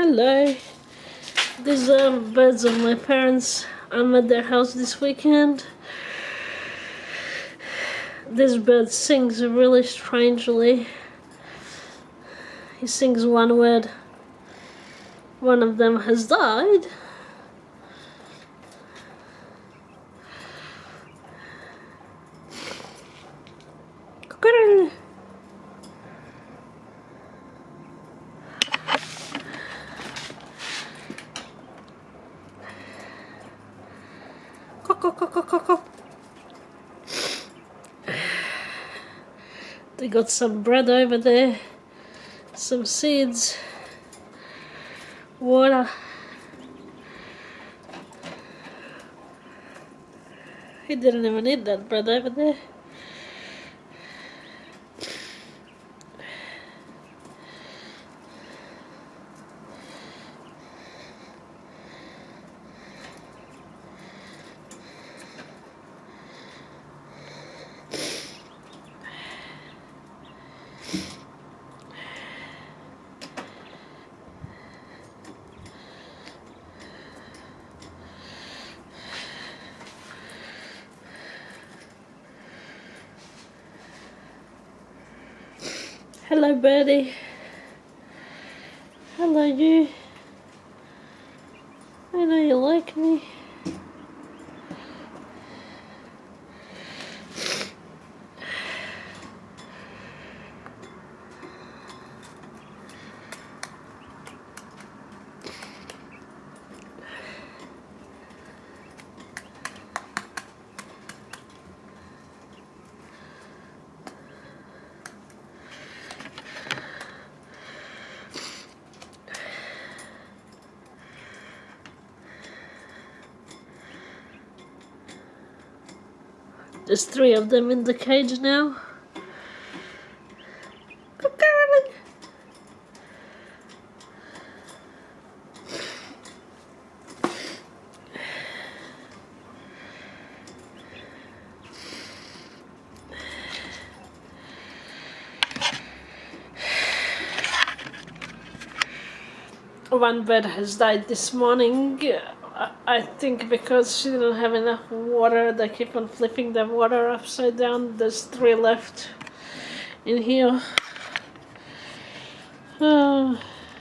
Hello. These are birds of my parents. I'm at their house this weekend. This bird sings really strangely. He sings one word. One of them has died. They got some bread over there, some seeds, water. He didn't even eat that bread over there. Hello, birdie. Hello, you. I know you like me. There's 3 of them in the cage now. One bird has died this morning. I think because she didn't have enough water. They keep on flipping the water upside down. There's 3 left in here.